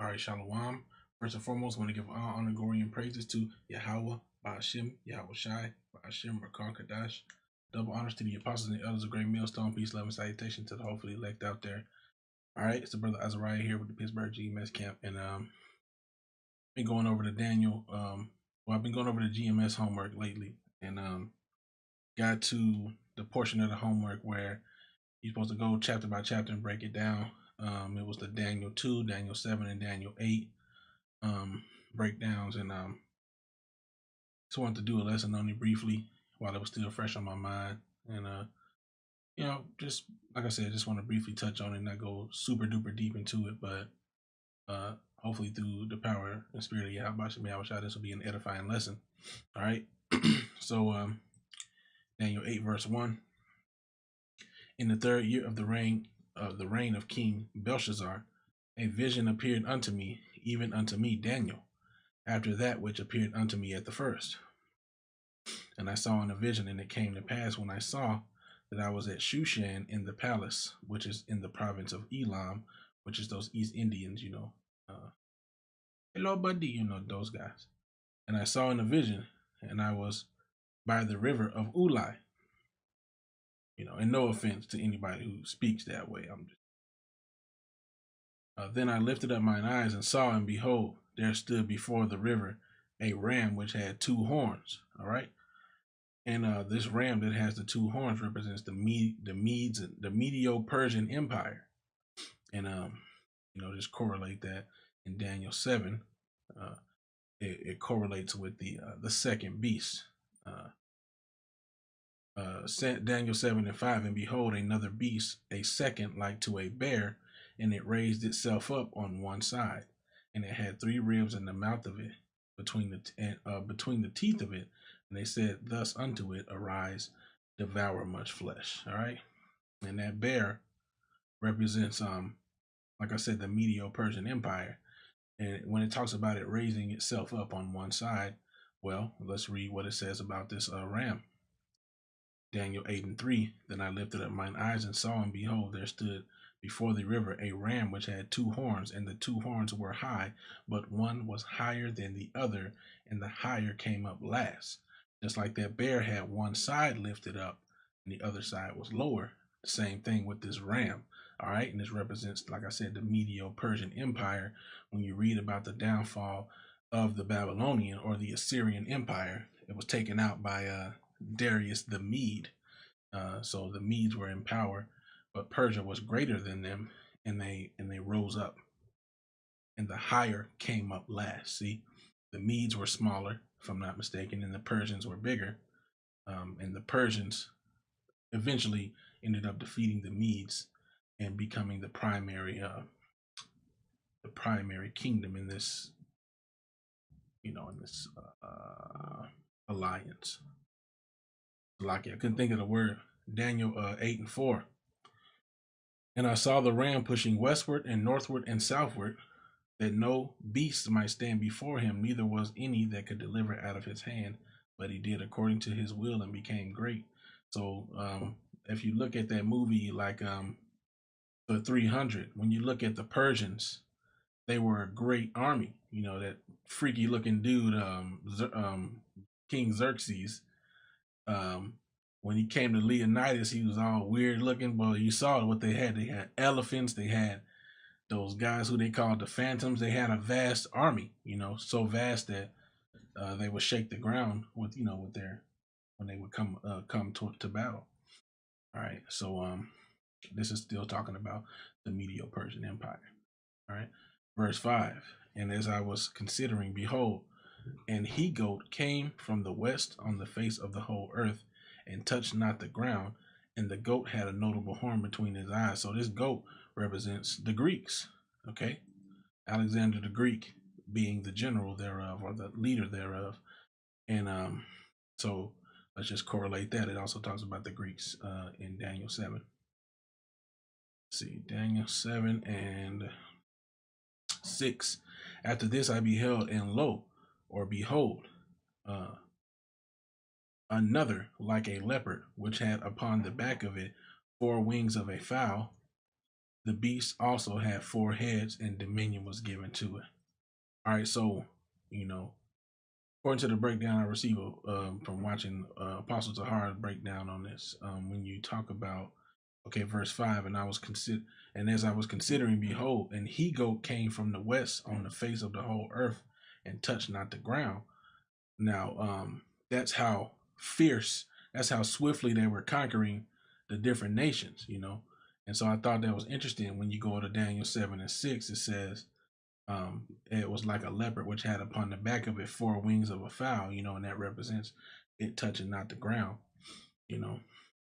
All right, Shalom. First and foremost, I want to give all honor, glory, and praises to Yahweh, Ba'ashim, Yahweh Shai, Ba'ashim, Rakar Kadash. Double honors to the apostles and the elders of Great Millstone. Peace, love, and salutation to the hopefully elect out there. All right, it's the brother Azariah here with the Pittsburgh GMS camp, and been going over the Daniel. I've been going over the GMS homework lately, and got to the portion of the homework where you're supposed to go chapter by chapter and break it down. It was the Daniel 2, Daniel 7, and Daniel 8 breakdowns, and just wanted to do a lesson on it briefly while it was still fresh on my mind. And just like I said, just want to briefly touch on it, not go super duper deep into it, but hopefully through the power and spirit of Yahweh, this will be an edifying lesson. All right. So Daniel 8 verse 1. In the 3rd year of the reign of King Belshazzar, a vision appeared unto me, even unto me, Daniel, after that which appeared unto me at the first. And I saw in a vision, and it came to pass when I saw that I was at Shushan in the palace, which is in the province of Elam, which is those East Indians, hello buddy, those guys. And I saw in a vision, and I was by the river of Ulai. And no offense to anybody who speaks that way. Then I lifted up mine eyes and saw, and behold, there stood before the river a ram which had 2 horns. All right. And this ram that has the 2 horns represents the Medes, the Medo-Persian Empire. And just correlate that in Daniel 7. It correlates with the second beast. Daniel 7 and 5, and behold, another beast, a second like to a bear, and it raised itself up on one side, and it had 3 ribs in the mouth of it, between the teeth of it, and they said thus unto it, arise, devour much flesh. All right, and that bear represents like I said, the Medo-Persian Empire. And when it talks about it raising itself up on one side, well, let's read what it says about this ram. Daniel 8 and 3, then I lifted up mine eyes and saw, and behold, there stood before the river a ram which had 2 horns, and the 2 horns were high, but one was higher than the other, and the higher came up last. Just like that bear had one side lifted up, and the other side was lower. Same thing with this ram. All right, and this represents, like I said, the Medo-Persian Empire. When you read about the downfall of the Babylonian or the Assyrian Empire, it was taken out by Darius the Mede. So the Medes were in power, but Persia was greater than them, and they rose up. And the higher came up last. See, the Medes were smaller, if I'm not mistaken, and the Persians were bigger. And the Persians eventually ended up defeating the Medes and becoming the primary kingdom in this alliance. Like I couldn't think of the word. Daniel 8 and 4. And I saw the ram pushing westward and northward and southward, that no beast might stand before him, neither was any that could deliver out of his hand, but he did according to his will and became great. So if you look at that movie, like the 300, when you look at the Persians, they were a great army. That freaky looking dude, King Xerxes, when he came to Leonidas, he was all weird looking, but you saw what they had. They had elephants. They had those guys who they called the Phantoms. They had a vast army, so vast that they would shake the ground with when they would come to battle. All right, so this is still talking about the Medo-Persian Empire. All right, verse 5. And as I was considering, behold, an he-goat came from the west on the face of the whole earth, and touched not the ground, and the goat had a notable horn between his eyes. So this goat represents the Greeks, okay? Alexander the Greek being the general thereof, or the leader thereof. And so let's just correlate that. It also talks about the Greeks in Daniel 7. Let's see, Daniel 7 and 6. After this I beheld, and lo, or behold, another like a leopard, which had upon the back of it 4 wings of a fowl, The beast also had 4 heads, and dominion was given to it. All right, so you know, according to the breakdown I received from watching Apostle Tahara's breakdown on this, when you talk about verse 5, and as I was considering, behold, an he goat came from the west on the face of the whole earth, and touched not the ground. Now, that's how fierce, that's how swiftly they were conquering the different nations, And so I thought that was interesting. When you go to Daniel 7 and 6, it says, it was like a leopard which had upon the back of it 4 wings of a fowl, and that represents it touching not the ground,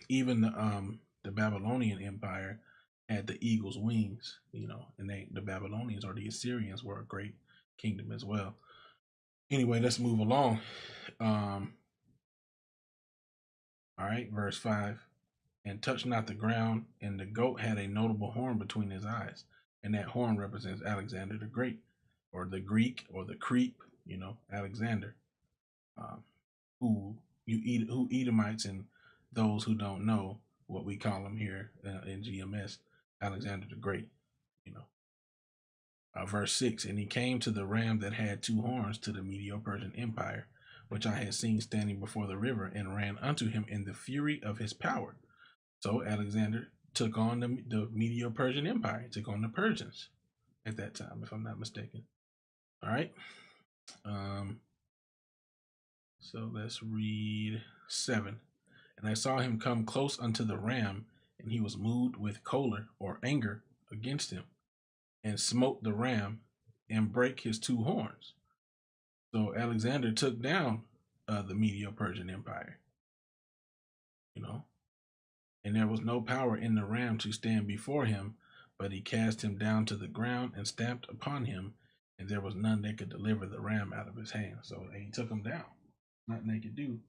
Even the Babylonian Empire had the eagle's wings, and the Babylonians or the Assyrians were a great kingdom as well. Anyway, let's move along. All right, verse 5. And touched not the ground, and the goat had a notable horn between his eyes, and that horn represents Alexander the Great, or the Greek, or the creep, Alexander, who Edomites and those who don't know what we call him here in GMS, Alexander the Great, Verse 6, and he came to the ram that had 2 horns, to the Medo-Persian Empire, which I had seen standing before the river, and ran unto him in the fury of his power. So Alexander took on the Medo-Persian Empire, took on the Persians at that time, if I'm not mistaken. All right. So let's read 7. And I saw him come close unto the ram, and he was moved with choler or anger against him, and smote the ram, and brake his 2 horns. So Alexander took down the Medo-Persian Empire, and there was no power in the ram to stand before him, but he cast him down to the ground and stamped upon him, and there was none that could deliver the ram out of his hand. So he took him down. Nothing they could do.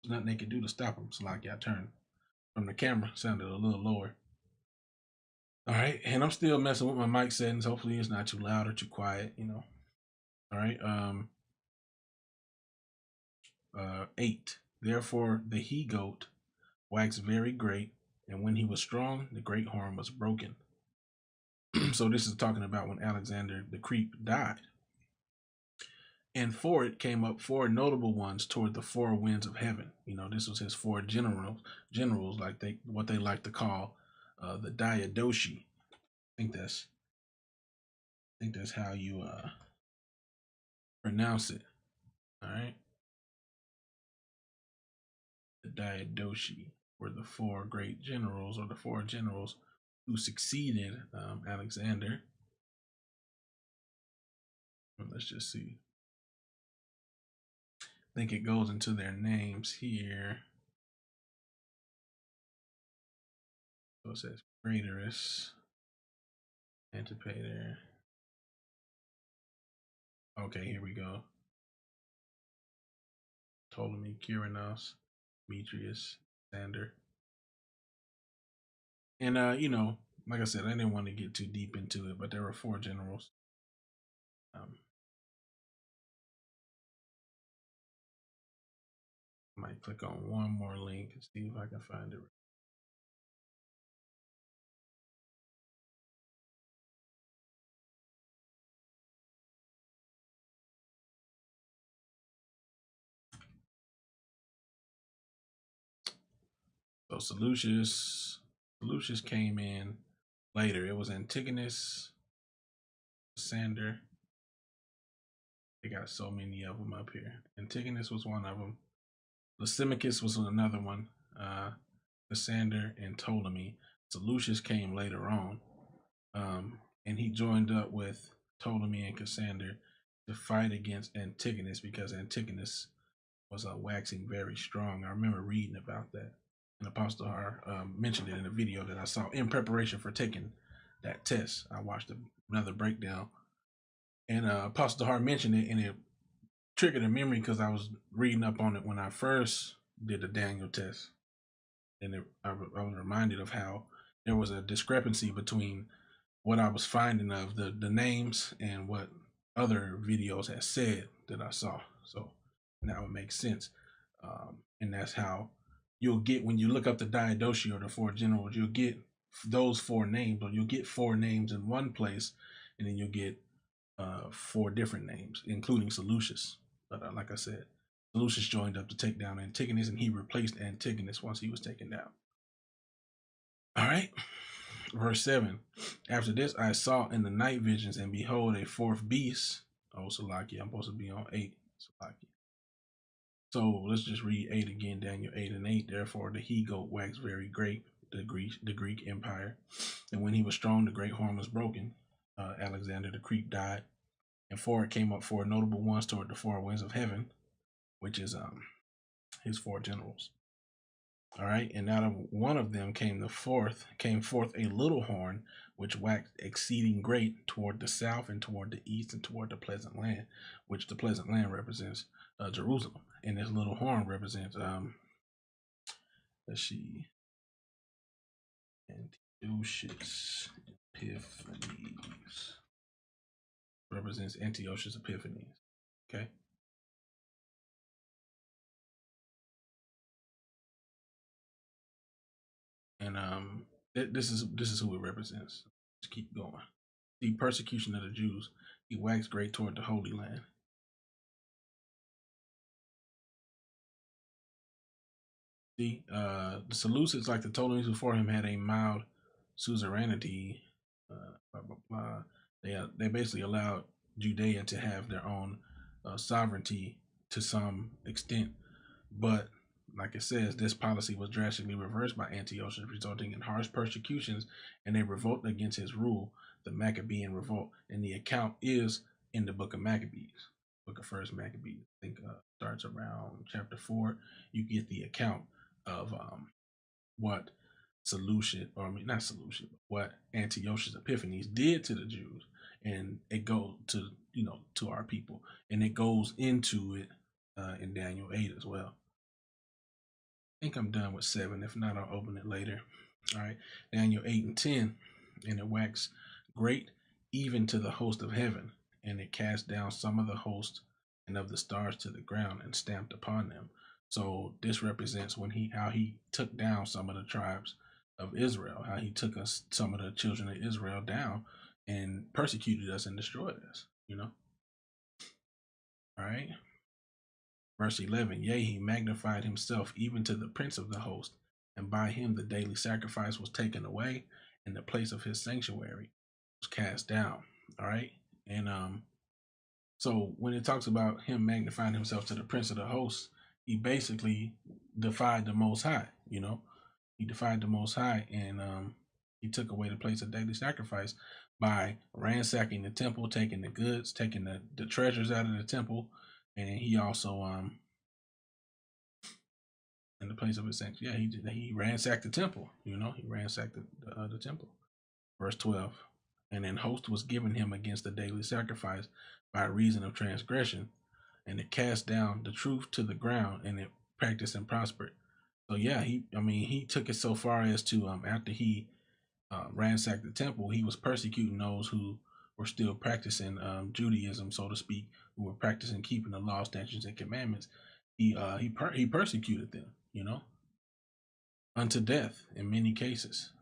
There's nothing they could do to stop him. So like I turned from the camera, sounded a little lower. All right, and I'm still messing with my mic settings. Hopefully it's not too loud or too quiet, All right, 8. Therefore the he-goat waxed very great, and when he was strong, the great horn was broken. So this is talking about when Alexander the Creep died. And for it came up 4 notable ones toward the 4 winds of heaven. This was his 4 generals, like what they like to call the Diadochi. I think that's how you pronounce it. All right. The Diadochi were the 4 great generals, or the 4 generals who succeeded Alexander. Let's just see. I think it goes into their names here. So it says Greaterus, Antipater. Okay, here we go. Ptolemy, Kyrinos, Demetrius, Alexander. And like I said, I didn't want to get too deep into it, but there were 4 generals. I might click on one more link and see if I can find it. So Seleucus came in later. It was Antigonus, Cassander. They got so many of them up here. Antigonus was one of them. Lysimachus was another one. Cassander and Ptolemy. Seleucus came later on. And he joined up with Ptolemy and Cassander to fight against Antigonus, because Antigonus was waxing very strong. I remember reading about that. And Apostle Har mentioned it in a video that I saw in preparation for taking that test. I watched another breakdown, and Apostle Har mentioned it, and it triggered a memory because I was reading up on it when I first did the Daniel test, and I was reminded of how there was a discrepancy between what I was finding of the names and what other videos had said that I saw. So now it makes sense, and that's how you'll get when you look up the Diadochi or the 4 generals. You'll get those four names, or you'll get four names in one place, and then you'll get four different names, including Seleucus. But like I said, Seleucus joined up to take down Antigonus, and he replaced Antigonus once he was taken down. All right. Verse 7. After this, I saw in the night visions, and behold, a fourth beast. Oh, Salaki, I'm supposed to be on 8. Salaki. So let's just read 8 again, Daniel 8 and 8. Therefore, the he-goat waxed very great, the Greek Empire. And when he was strong, the great horn was broken. Alexander the Greek died. And four came up, four notable ones toward the four winds of heaven, which is his four generals. All right, and out of one of them came forth a little horn, which waxed exceeding great toward the south and toward the east and toward the pleasant land, which the pleasant land represents Jerusalem, and this little horn represents let's see, Antiochus Epiphanes, represents Antiochus Epiphanes. Okay. And this is who it represents. Let's keep going. The persecution of the Jews. He waxed great toward the Holy Land. See, the Seleucids, like the Ptolemies before him, had a mild suzerainty. Blah, blah, blah. They basically allowed Judea to have their own sovereignty to some extent, but like it says, this policy was drastically reversed by Antiochus, resulting in harsh persecutions and a revolt against his rule, the Maccabean revolt. And the account is in the book of Maccabees, book of First Maccabees. I think starts around chapter 4. You get the account of what what Antiochus Epiphanes did to the Jews, and it goes to to our people, and it goes into it in Daniel 8 as well. I think I'm done with 7. If not, I'll open it later. All right, Daniel 8 and 10. And it waxed great even to the host of heaven, and it cast down some of the host and of the stars to the ground and stamped upon them. So this represents how he took down some of the tribes of Israel, how he took some of the children of Israel down and persecuted us and destroyed us, All right. Verse 11, yea, he magnified himself even to the prince of the host, and by him the daily sacrifice was taken away, and the place of his sanctuary was cast down. All right. And so when it talks about him magnifying himself to the prince of the host, he basically defied the Most High, He defied the Most High, and he took away the place of daily sacrifice by ransacking the temple, taking the goods, taking the treasures out of the temple. And he also, in the place of his sanctuary, he ransacked the temple. He ransacked the temple. Verse 12, and an host was given him against the daily sacrifice by reason of transgression, and it cast down the truth to the ground, and it practiced and prospered. So yeah, he took it so far as to after he ransacked the temple, he was persecuting those who were still practicing Judaism, so to speak, who were practicing keeping the law, statutes, and commandments. He persecuted them, unto death in many cases.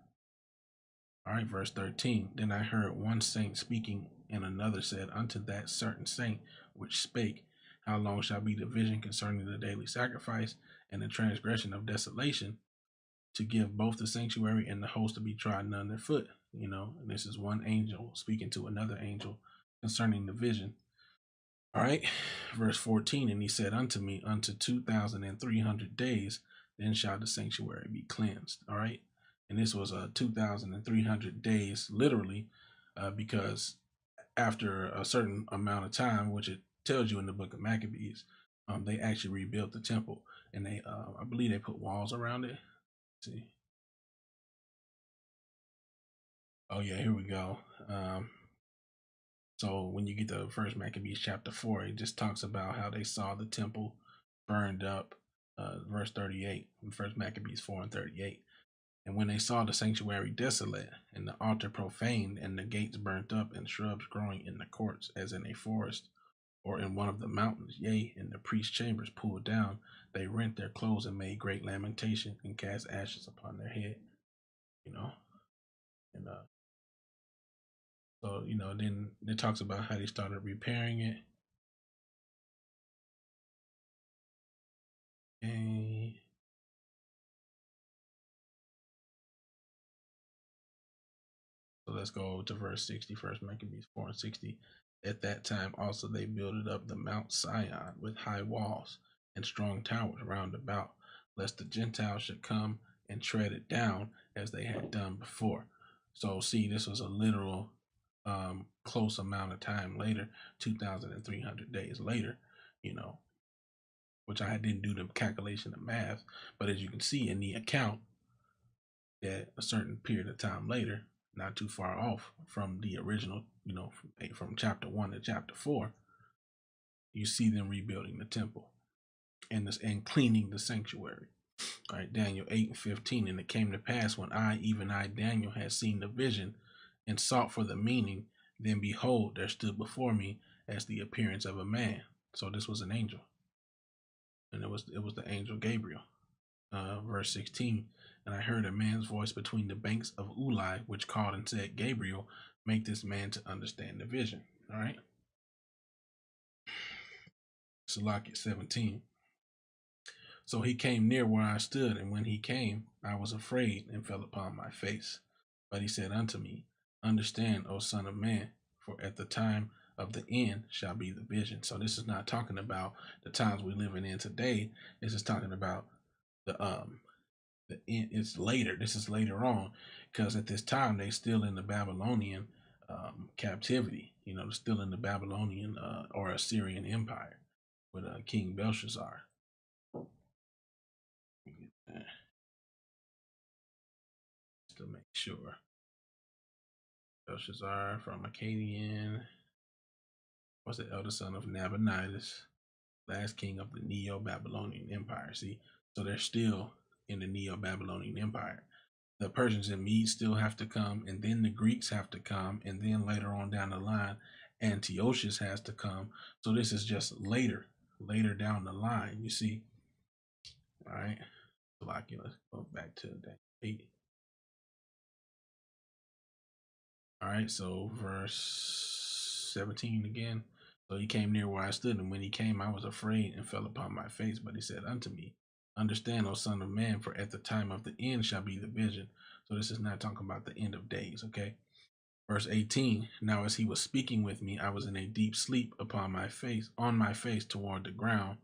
All right, verse 13. Then I heard one saint speaking, and another said unto that certain saint which spake, how long shall be the vision concerning the daily sacrifice and the transgression of desolation, to give both the sanctuary and the host to be trodden under foot? And this is one angel speaking to another angel concerning the vision. All right, verse 14, and he said unto me, unto 2,300 days, then shall the sanctuary be cleansed. All right, and this was 2,300 days, literally, because after a certain amount of time, which it tells you in the book of Maccabees, they actually rebuilt the temple, and they, I believe, they put walls around it. Let's see. Oh yeah, here we go. So when you get to First Maccabees chapter 4, it just talks about how they saw the temple burned up. Verse 38, First Maccabees 4 and 38. And when they saw the sanctuary desolate, and the altar profaned, and the gates burnt up, and shrubs growing in the courts, as in a forest, or in one of the mountains, yea, and the priest's chambers pulled down, they rent their clothes and made great lamentation, and cast ashes upon their head. And so then it talks about how they started repairing it. And so let's go to verse 60 first, Maccabees 4 and 60. At that time also they builded up the Mount Sion with high walls and strong towers round about, lest the Gentiles should come and tread it down as they had done before. So see, this was a literal close amount of time later, 2,300 days later, which I didn't do the calculation of math, but as you can see in the account, that a certain period of time later, not too far off from the original, from chapter 1 to chapter 4, you see them rebuilding the temple and cleaning the sanctuary. All right, Daniel 8 and 15. And it came to pass when even I, Daniel, had seen the vision and sought for the meaning, then behold, there stood before me as the appearance of a man. So this was an angel. And it was the angel Gabriel. Verse 16. And I heard a man's voice between the banks of Ulai, which called and said, Gabriel, make this man to understand the vision. All right. Salaki 17. So he came near where I stood, and when he came, I was afraid and fell upon my face. But he said unto me, understand, O son of man, for at the time of the end shall be the vision. So this is not talking about the times we're living in today. This is talking about the end. It's later. This is later on, because at this time they still in the Babylonian captivity. They're still in the Babylonian or Assyrian Empire with King Belshazzar. Just to make sure. Belshazzar from Akkadian was the elder son of Nabonidus, last king of the Neo-Babylonian Empire. See, so they're still in the Neo-Babylonian Empire. The Persians and Medes still have to come, and then the Greeks have to come, and then later on down the line, Antiochus has to come. So this is just later down the line, you see. All right. So like, let's go back to that 8. All right, so verse 17 again. So he came near where I stood, and when he came, I was afraid and fell upon my face. But he said unto me, understand, O son of man, for at the time of the end shall be the vision. So this is not talking about the end of days, okay? Verse 18, now as he was speaking with me, I was in a deep sleep on my face toward the ground.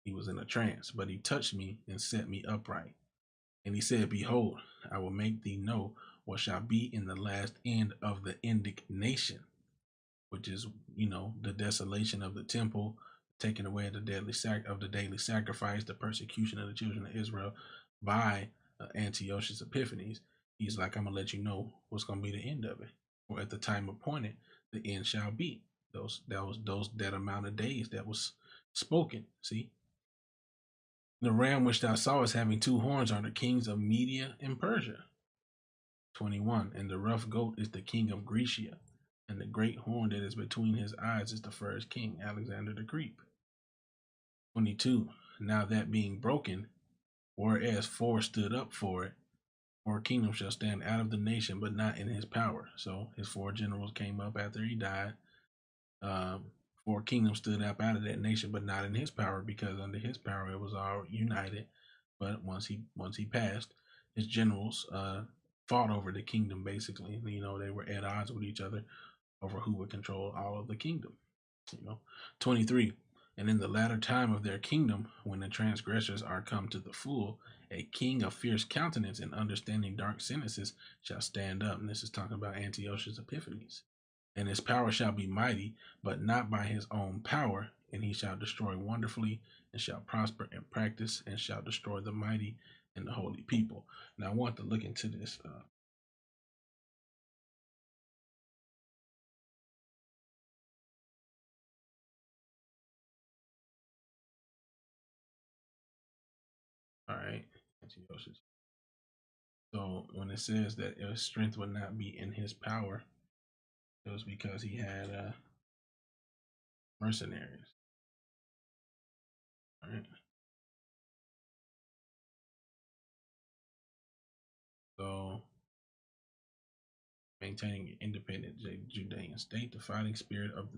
He was in a trance, but he touched me and set me upright. And he said, behold, I will make thee know what shall be in the last end of the indignation, which is, the desolation of the temple, taking away the daily sacrifice, the persecution of the children of Israel by Antiochus Epiphanes. He's like, I'm gonna let you know what's gonna be the end of it. For at the time appointed, the end shall be. That amount of days that was spoken. See, the ram which thou sawest having 2 horns are the kings of Media and Persia. 21. And the rough goat is the king of Grecia, and the great horn that is between his eyes is the first king, Alexander the Greek. 22. Now that being broken, whereas 4 stood up for it, 4 kingdoms shall stand out of the nation, but not in his power. So his 4 generals came up after he died. 4 kingdoms stood up out of that nation, but not in his power, because under his power it was all united. But once he passed, his generals fought over the kingdom. Basically, they were at odds with each other over who would control all of the kingdom. 23. And in the latter time of their kingdom, when the transgressors are come to the full, a king of fierce countenance and understanding dark sentences shall stand up. And this is talking about Antiochus Epiphanes. And his power shall be mighty, but not by his own power. And he shall destroy wonderfully, and shall prosper in practice, and shall destroy the mighty and the holy people. Now I want to look into this. All right, Antiochus. So when it says that his strength would not be in his power, it was because he had mercenaries. All right. So maintaining an independent Judean state. The fighting spirit of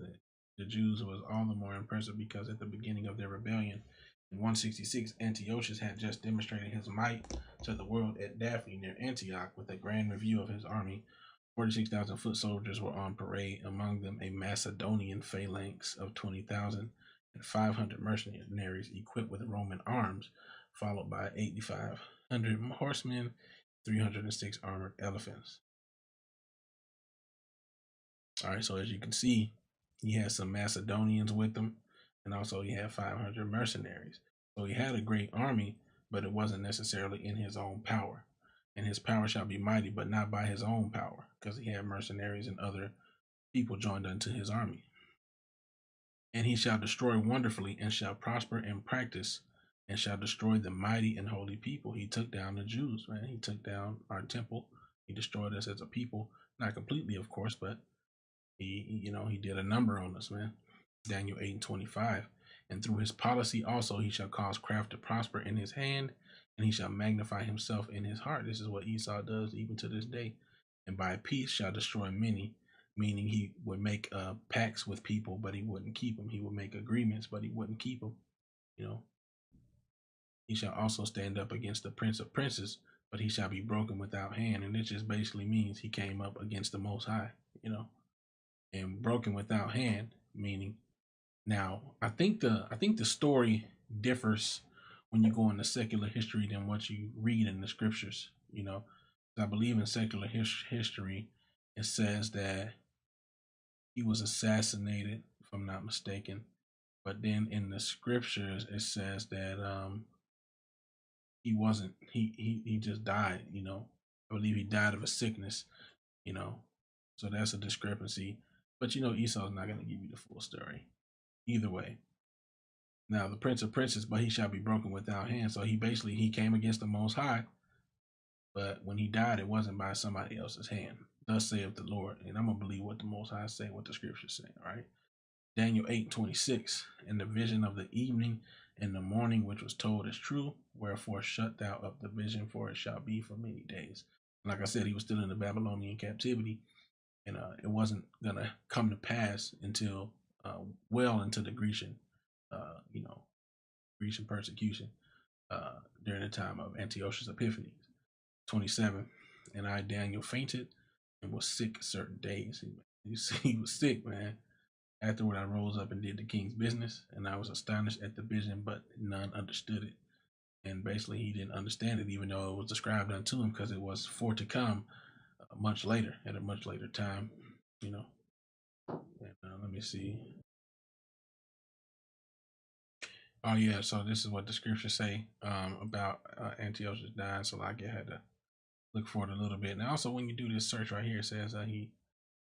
the Jews was all the more impressive because at the beginning of their rebellion in 166, Antiochus had just demonstrated his might to the world at Daphne near Antioch with a grand review of his army. 46,000 foot soldiers were on parade, among them a Macedonian phalanx of 20,000 and 500 mercenaries equipped with Roman arms, followed by 8,500 horsemen, 306 armored elephants. All right, so as you can see, he had some Macedonians with him, and also he had 500 mercenaries. So he had a great army, but it wasn't necessarily in his own power. And his power shall be mighty, but not by his own power, because he had mercenaries and other people joined unto his army. And he shall destroy wonderfully, and shall prosper in practice, and shall destroy the mighty and holy people. He took down the Jews, man. He took down our temple. He destroyed us as a people, not completely, of course, but he did a number on us, man. Daniel 8:25. And through his policy also he shall cause craft to prosper in his hand, and he shall magnify himself in his heart. This is what Esau does even to this day. And by peace shall destroy many, meaning he would make pacts with people, but he wouldn't keep them. He would make agreements, but he wouldn't keep them. He shall also stand up against the prince of princes, but he shall be broken without hand. And it just basically means he came up against the Most High, and broken without hand, meaning. Now, I think the story differs when you go into secular history than what you read in the scriptures. I believe in secular history, it says that he was assassinated, if I'm not mistaken. But then in the scriptures, it says that he wasn't. He just died. I believe he died of a sickness. So that's a discrepancy. But Esau's not going to give you the full story. Either way. Now the prince of princes, but he shall be broken without hand. So he came against the Most High, but when he died, it wasn't by somebody else's hand. Thus saith the Lord. And I'm gonna believe what the Most High say, what the scriptures say. All right. Daniel 8:26. And the vision of the evening and the morning which was told is true. Wherefore shut thou up the vision, for it shall be for many days. Like I said, he was still in the Babylonian captivity, and it wasn't gonna come to pass until well into the Grecian persecution during the time of Antiochus Epiphanes. 27. And I, Daniel, fainted and was sick certain days. You see, he was sick, man. Afterward, I rose up and did the king's business, and I was astonished at the vision, but none understood it. And basically, he didn't understand it, even though it was described unto him, because it was for to come much later, at a much later time. And, let me see. Oh yeah, so this is what the scriptures say about Antiochus dying. So I had to look for it a little bit. And also, when you do this search right here, it says he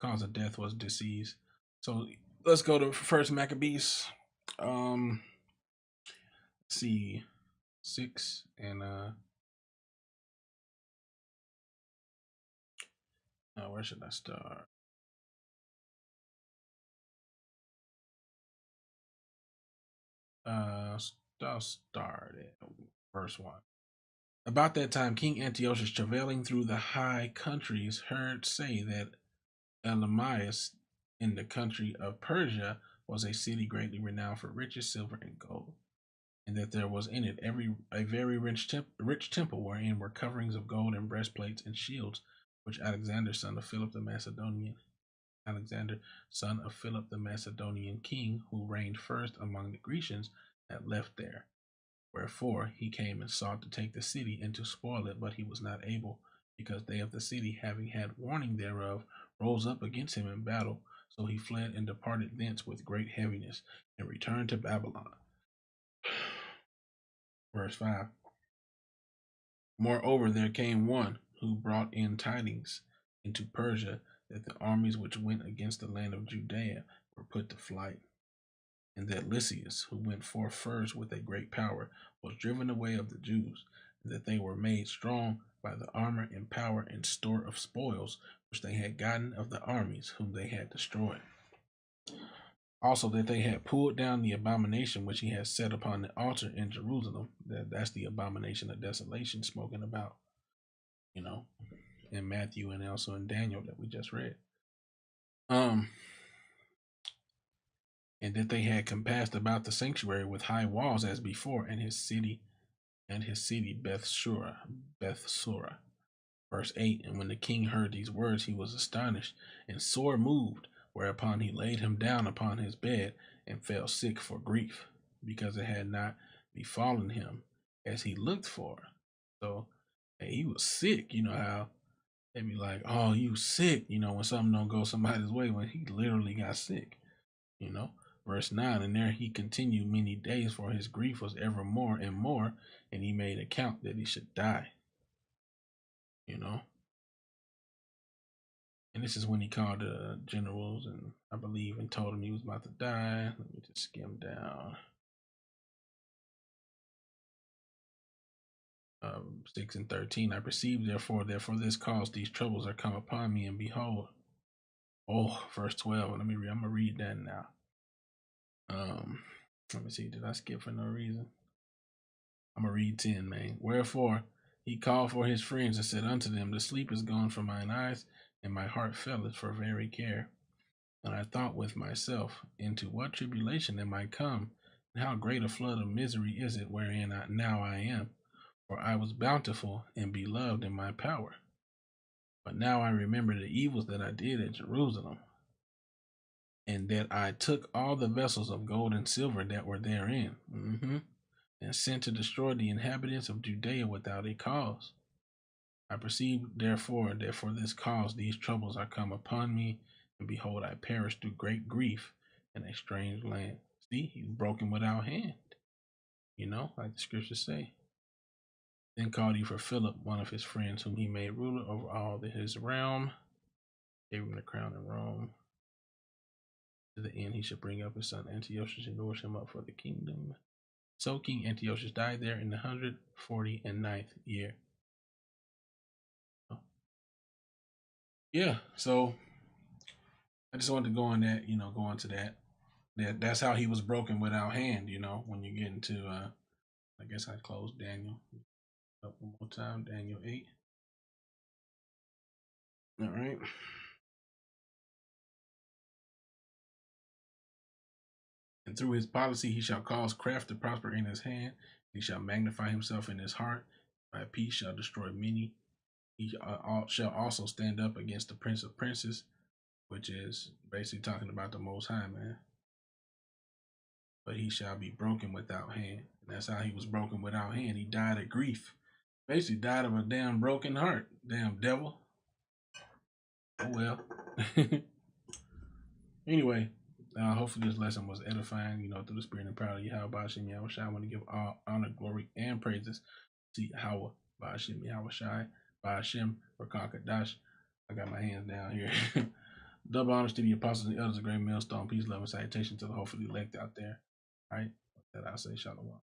cause of death was disease. So let's go to First Maccabees. Let's see, 6 and where should I start? I'll start at verse 1. About that time, King Antiochus, traveling through the high countries, heard say that Elamias in the country of Persia was a city greatly renowned for riches, silver, and gold, and that there was in it a very rich temple wherein were coverings of gold and breastplates and shields, which Alexander, son of Philip the Macedonian king, who reigned first among the Grecians, had left there. Wherefore he came and sought to take the city and to spoil it, but he was not able, because they of the city, having had warning thereof, rose up against him in battle. So he fled and departed thence with great heaviness, and returned to Babylon. Verse 5. Moreover, there came one who brought in tidings into Persia that the armies which went against the land of Judea were put to flight, and that Lysias, who went forth first with a great power, was driven away of the Jews, and that they were made strong by the armor and power and store of spoils which they had gotten of the armies whom they had destroyed. Also, that they had pulled down the abomination which he had set upon the altar in Jerusalem. That's the abomination of desolation spoken about. in Matthew and also in Daniel that we just read. And that they had compassed about the sanctuary with high walls as before, and his city Bethsura. Verse 8, and when the king heard these words, he was astonished and sore moved, whereupon he laid him down upon his bed and fell sick for grief, because it had not befallen him as he looked for. So he was sick. You know how they be like, oh, you sick, when something don't go somebody's way, when he literally got sick, Verse 9, and there he continued many days, for his grief was ever more and more, and he made account that he should die. And this is when he called the generals, and I believe, and told him he was about to die. Let me just skim down. 6 and 13. I perceive, therefore, that for this cause these troubles are come upon me, and behold, verse 12. I'm gonna read that now. Let me see. Did I skip for no reason? I'm gonna read 10, man. Wherefore he called for his friends and said unto them, the sleep is gone from mine eyes, and my heart faileth for very care. And I thought with myself, into what tribulation am I come, and how great a flood of misery is it wherein now I am? For I was bountiful and beloved in my power. But now I remember the evils that I did at Jerusalem, and that I took all the vessels of gold and silver that were therein, and sent to destroy the inhabitants of Judea without a cause. I perceive, therefore, that for this cause these troubles are come upon me, and behold, I perish through great grief in a strange land. See, he's broken without hand, like the scriptures say. Then called he for Philip, one of his friends, whom he made ruler over all his realm, gave him the crown in Rome. To the end he should bring up his son Antiochus and nourish him up for the kingdom. So King Antiochus died there in the 149th year. Yeah, so I just wanted to go on that, go into that. That's how he was broken without hand, when you get into I guess I closed Daniel up one more time, Daniel 8. All right. And through his policy he shall cause craft to prosper in his hand. He shall magnify himself in his heart. By peace shall destroy many. He shall also stand up against the prince of princes, which is basically talking about the Most High, man. But he shall be broken without hand. And that's how he was broken without hand. He died of grief. Basically died of a damn broken heart. Damn devil. Oh well. Anyway, hopefully this lesson was edifying, through the spirit and power of Yahweh Bashim Yahushai. I want to give all honor, glory, and praises to Yahweh Bashim Yahushai, Bashim Rakakadash. I got my hands down here. Double honors to the apostles and elders of Great Millstone. Peace, love, and salutation to the hopefully elect out there. All right, with that I'll say shalom.